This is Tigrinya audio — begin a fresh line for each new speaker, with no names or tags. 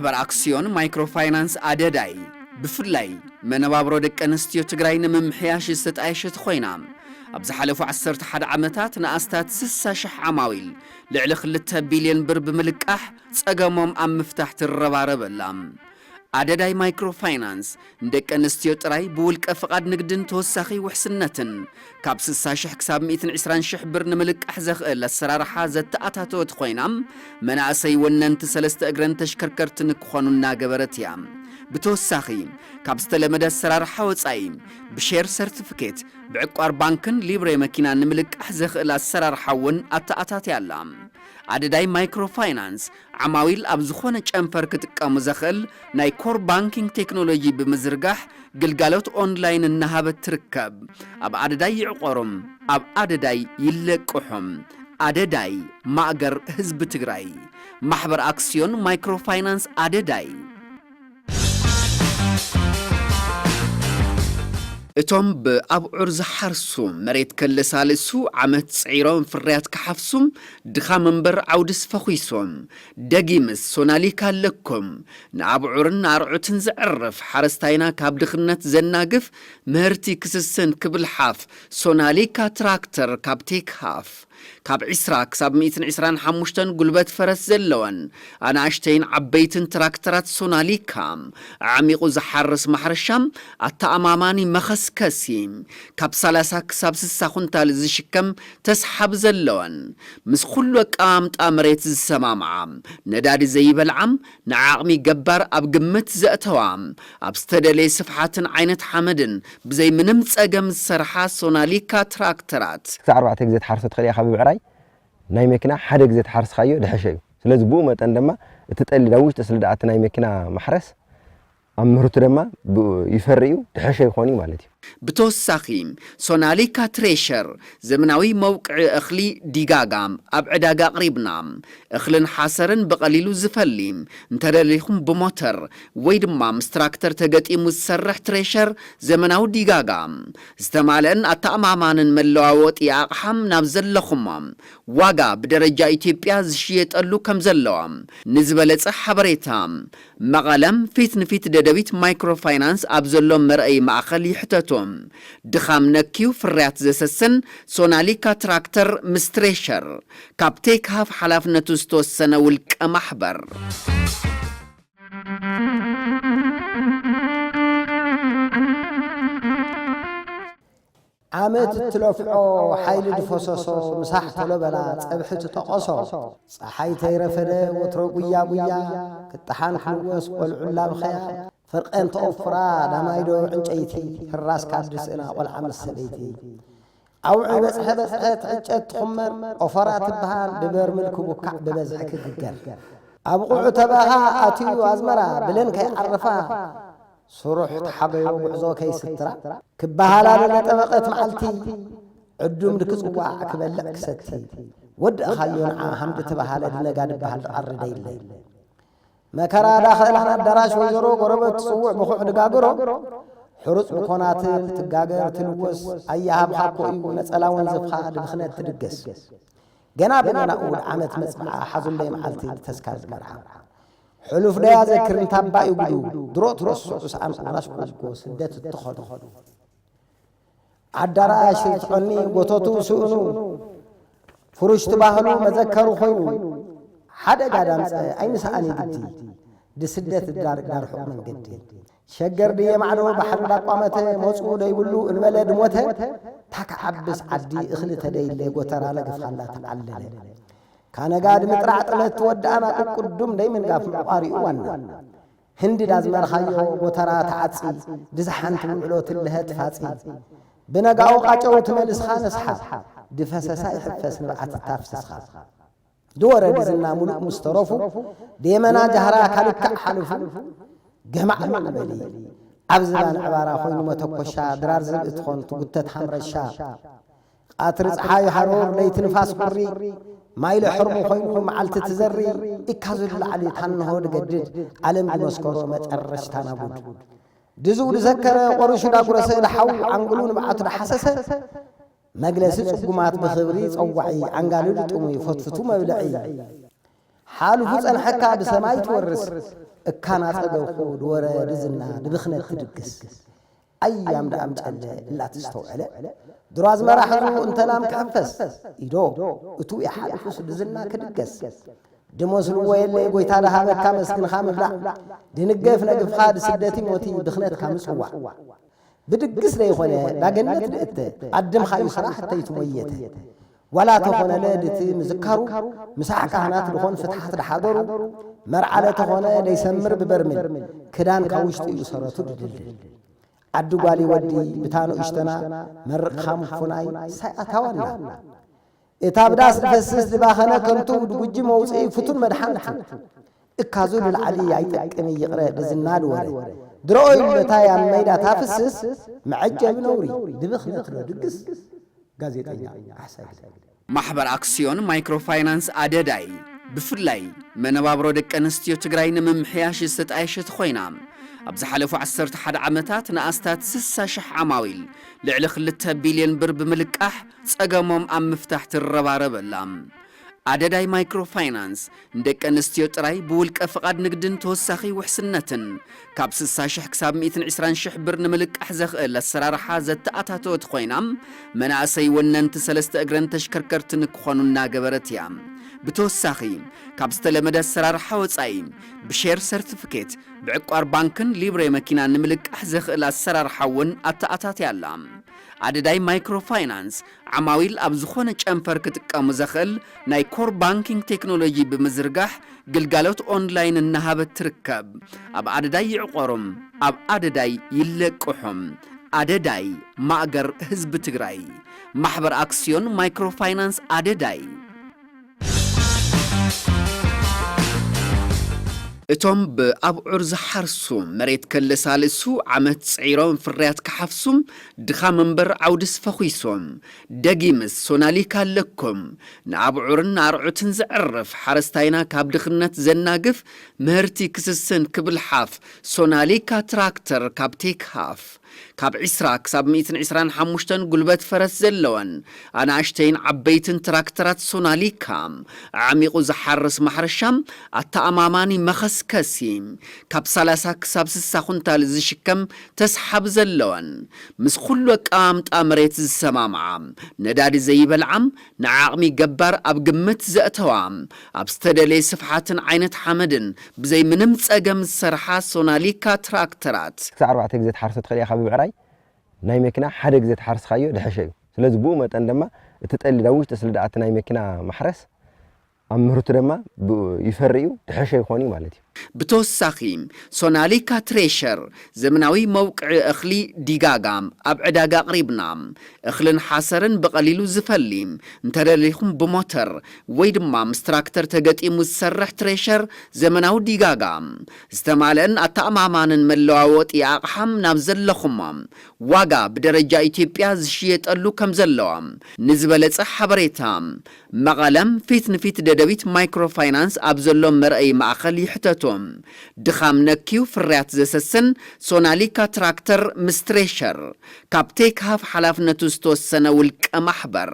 ማሕበር አክሲዮን ማይክሮፋይናንስ አደዳይ ብፍላይ መነባብሮ ደቂ ኣንስትዮ ትግራይ ንምምሕያሽ ዝተጣየሸት ኮይና ኣብ ዝሓለፉ 11 ዓመታት ንኣስታት 60,000 ዓማዊል ልዕሊ 2 ቢልዮን ብር ብምልቃሕ ጸገሞም ኣብ ምፍታሕ ትረባረበላ አደዳይ ማይክሮፋይናንስ ደቂ ኣንስትዮ ጥራይ ብውልቀ ፍቃድ ንግድን ተወሳኺ ውሕስነትን ካብ 60,000 ክሳብ 120,000 ብር ንምልቃሕ ዘኽእል ኣሰራርሓ ዘተኣታተወት ኮይና መናእሰይ ወነንቲ ሰለስተ እግረን ተሽከርከርትን ክኾኑ እናገበረት እያ ብተወሳኺ ካብ ዝተለመደ ኣሰራርሓ ወጻኢ ብሼር ሰርቲፊኬት ብዕቋር ባንክን ሊብሬ መኪና ንምልቃሕ ዘኽእል ኣሰራርሓ እውን ኣተኣታትያ ኣላ አደዳይ ማይክሮፋይናንስ ዓማዊል ኣብ ዝኾነ ጨንፈር ክጥቀሙ ዘኽእል ናይ ኮር ባንኪንግ ቴክኖሎጂ ብምዝርጋሕ ግልጋሎት ኦንላይን እናሃበት ትርከብ ኣብ አደዳይ ይዕቆሩም ኣብ አደዳይ ይለቅሑም አደዳይ ማእገር ህዝቢ ትግራይ ማሕበር አክሲዮን ማይክሮፋይናንስ አደዳይ እቶም ብአብዑር ዝሓርሱ መሬት ከለሳልሱ ዓመት ጽዒሮም ፍርያት ከሓፍሱም ድኻም እምበር ዓውድስ ፈኺሶም ደጊምስ ሶናሊካ ኣለኩም ንአብዑርን ኣርዑትን ዝዕርፍ ሓረስታይና ካብ ድኽነት ዘናግፍ ምህርቲ ክስስን ክብልሓፍ ሶናሊካ ትራክተር ካብ ቴክሃፍ ካብ 20 ክሳብ 125 ጉልበት ፈረስ ዘለወን ኣናእሽተይን ዓበይትን ትራክተራት ሶናሊካ ዓሚቑ ዝሓርስ ማሕረሻም ኣተኣማማኒ መኸስከሲ ካብ 30 ክሳብ 60 ኩንታል ዝሽከም ተስሓብ ዘለወን ምስ ኩሉ ኣቀማምጣ መሬት ዝሰማምዓ ነዳዲ ዘይበልዓም ንዓቕሚ ገባር ኣብ ግምት ዘእተዋ ኣብ ዝተደለየ ስፍሓትን ዓይነት ሓመድን ብዘይ ምንም ጸገም ዝሰርሓ ሶናሊካ ትራክተራት
4 ግዜ ተሓርሶ ትኽእል ኢኻ ብብዕራይ ናይ መኪና ሓደ ግዜ ተሓርስኻዮ ድሕሽ እዩ ስለዚ ብኡ መጠን ድማ እትጠሊ ዳውሽ ተስልዳኣት ናይ መኪና ማሕረስ ኣብ ምህርቱ ድማ ይፈርዩ ድሕሽ ይኾን ማለት እዩ
ብተወሳኺ ሶናሊካ ትሬሸር ዘመናዊ መውቅዒ እኽሊ ዲጋጋም ኣብ ዕዳጋ ኣቕሪብና እኽልን ሓሰርን ብቐሊሉ ዝፈሊ እንተደሊኹም ብሞተር ወይ ድማ ምስ ትራክተር ተገጢሙ ዝሰርሕ ትሬሸር ዘመናዊ ዲጋጋም ዝተማልአን ኣተኣማማንን መለዋወጢ ኣቕሓም ናብ ዘለኹሞም ዋጋ ብደረጃ ኢትዮጵያ ዝሽየጠሉ ከም ዘለዋ ንዝበለጸ ሓበሬታ መቐለም ፊት ንፊት ደደቢት ማይክሮፋይናንስ ኣብ ዘሎ መርአይ ማእኸል ይሕተቱ ድኻም ነኪዩ ፍርያት ዘሰስን ሶናሊካ ትራክተር ምስትሬሸር ካብ ቴክሃፍ ሓላፍነቱ ዝተወሰነ ውልቀ ማሕበር
ዓመት ትለፍዖ ሓይሊ ድፈሰሶ ምሳሕ ተለበላ ፀብሒ ተጠቐሶ ፀሓይ ተይረፈደ ወትሮ ጉያ ጉያ ክጥሓን ክልወስ ቆልዑላ ብኸያ فرقان توفرا دمايدو عنጨይቲ حراس كادسنا قلع مسليتي او عبصح بصحت عجت خمر اوفرات بهال ببر ملك بكع ببزح كغغر ابقع تبها اتيو ازمرا بلن كي عرفا صروح تحبيو بعزو كي سترا كبهالا لطبقت معلتي عدوم دكصوا كبلع كستي ود اخايون حمد تبهالا دنغاد بهال عرديلي مكرا داخلنا الدراش ويزرو قربت صوع بخوع دقاقرو حرص بكونات تقاقر تلوس أيها بحاكو إيو نسألا ونزفخا دبخنات تدقس جنابنا نقول عمت مسمع حزن لي معلتي تسكاز مرحا حلوف ليا ذكر انتابا يقولو دروت رسوس عن قراشكو سدت التخل عالدراش تعني قطوتو سؤنو فروش تباهلو مذكرو خينو حدا قادم أين سأني قدي دي سدت الدار حق من قدي شجر دي معلو بحر قامته موصود يقولوا الولد موته تك عبس عدي اخلي تدي اللي قتر على قفلا تعلل كان قاعد مطرع طلت ودانا قدوم دايما قاف مقاري وانا هندي لازم رخايو قتر تعصي دزحنت معلوت لها تفاصي بنقاو قاچو تملس خانس حا دفسسا يحفس نبعت تافسس خاص دور دزنا ملوك مسترفو ديمنا جهرا كالك حلفو جمع المبلي عبزبان عبارة خوين متكوشا درار زبط خون تقتت حمر الشا قاترز حاي حرور ليت نفاس قري مايل حرم خوين معلت تزري اكازل العلي تنهو دقدد علم بمسكرو متعرش تنابود دزو دذكر قرشو دا قرسي لحو عنقلون بعتر حسسة مجلس قمات بخبري صوعي عنقالو دطمي فتفتو مبلعي حالو صنحكا بسماي تورس اكانا صدوخو دور رزنا دبخنت تدقس ايام دام لا تستوعله دراز مراحو انت لام كحفس يدو اتو يحالفس رزنا كدقس دموس الويل قويتا لها بكا مسكن خامل لا دنقف نقف خاد سدتي موتي بخنت خامس هو بدقس لي يخونه لا جنت دقت قدم خاي صراحه حتى يتميت ولا تخونه لدتي مذكروا مساح كهنات لخون فتحت الحضروا مرعله تخونه ليسمر ببرمل كدان كوشت يسرتو ددل عدو قالي ودي بتانو اشتنا مرق خام فناي ساعتاونا اتابداس فسس دباخنا كنتو دجي موصي فتون مدحنت اكازو للعلي يطقمي يقرا دزناد وره دروي بتاي ام ميدا تافسس معجب نوري دبخنت دقس غازيطኛ احسن
ማሕበር አክሲዮን ማይክሮፋይናንስ አደዳይ ብፍላይ መነባብሮ ደቂ ኣንስትዮ ትግራይ ንምምሕያሽ ዝተጣየሸት ኮይና ኣብ ዝሓለፉ 11 ዓመታት ንኣስታት 60,000 ዓማዊል ልዕሊ 2 ቢልዮን ብር ብምልቃሕ ጸገሞም ኣብ ምፍታሕ ትረባረበላ አደዳይ ማይክሮፋይናንስ እንደቂ ኣንስትዮ ጥራይ ብውልቀ ፍቃድ ንግድን ተወሳኺ ውሕስነትን ካብ 60,000 ክሳብ 120,000 ብር ንምልቃሕ ዘኽእል ኣሰራርሓ ዘተኣታተወት ኮይና መናእሰይ ወነንቲ ሰለስተ እግረን ተሽከርከርትን ክኾኑ እናገበረት እያ ብተወሳኺ ካብ ዝተለመደ ኣሰራርሓ ወፃኢ ብሼር ሰርቲፊኬት ብዕቋር ባንክን ሊብሬ መኪና ንምልቃሕ ዘኽእል ኣሰራርሓ እውን ኣተኣታትያ ኣላ አደዳይ ማይክሮፋይናንስ ዓማዊል ኣብ ዝኾነ ጨንፈር ክጥቀሙ ዘኽእል ናይ ኮር ባንኪንግ ቴክኖሎጂ ብምዝርጋሕ ግልጋሎት ኦንላይን እናሃበት ትርከብ ኣብ አደዳይ ይዕቆሮም ኣብ አደዳይ ይለቅሑም አደዳይ ማእገር ህዝቢ ትግራይ ማሕበር አክሲዮን ማይክሮፋይናንስ አደዳይ እቶም በአብዑር ዝሓርሱ መሬት ከለሳልሱ ዓመት ጽዒሮም ፍርያት ከሓፍሱም ድኻ መንበር ዓውድስ ፈኺሶም ደጊምስ ሶናሊካ ኣለኩም ንአብዑርን አርዑትን ዝዕርፍ ሓረስታይና ካብ ድኽነት ዘናግፍ ምህርቲ ክስስን ክብልሓፍ ሶናሊካ ትራክተር ካብ ቴክሃፍ ካብ 20 ክሳብ 125 ጉልበት ፈረስ ዘለወን ኣናእሽተይን ዓበይትን ትራክተራት ሶናሊካ ዓሚቑ ዝሓርስ ማሕረሻም ኣተኣማማኒ መኸስከሲ ካብ 30 ክሳብ 60 ኩንታል ዝሽከም ተስሓብ ዘለወን ምስ ኩሉ ኣቀማምጣ መሬት ዝሰማምዓ ነዳዲ ዘይበልዓም ንዓቕሚ ገባር ኣብ ግምት ዘእተዋ ኣብ ዝተደለየ ስፍሓትን ዓይነት ሓመድን ብዘይ ምንም ጸገም ዝሰርሓ ሶናሊካ ትራክተራት
4 ግዜ ተሓርሶ ትኽእል ኢኻ ብብዕራይ ናይ መኪና ሓደ ግዜ ተሓርስካዮ ድሕሽ እዩ ስለዚ ብኡ መጠን ድማ እትጠሊ ዳውሽ ተስልዳኣት ናይ መኪና ማሕረስ ኣብ ምህርቱ ድማ ይፈርዩ ድሕሽ ይኾን ማለት እዩ
ብተወሳኺ ሶናሊካ ትሬሸር ዘመናዊ መውቅዒ እኽሊ ዲጋጋም ኣብ ዕዳጋ ኣቕሪብና እኽልን ሓሰርን ብቐሊሉ ዝፈሊ እንተደሊኹም ብሞተር ወይ ድማ ምስ ትራክተር ተገጢሙ ዝሰርሕ ትሬሸር ዘመናዊ ዲጋጋም ዝተማልአን ኣተኣማማንን መለዋወጢ ኣቕሓም ናብ ዘለኹሞም ዋጋ ብደረጃ ኢትዮጵያ ዝሽየጠሉ ከም ዘለዋ ንዝበለጸ ሓበሬታ መቐለም ፊት ንፊት ደደቢት ማይክሮፋይናንስ ኣብ ዘሎ መርአይ ማእኸል ይሕተቱ ድኻም ነኪው ፍርያት ዘሰስን ሶናሊካ ትራክተር ምስትሬሸር ካብ ቴክሃፍ ሓላፍነቱ ዝተወሰነ ውልቀ ማሕበር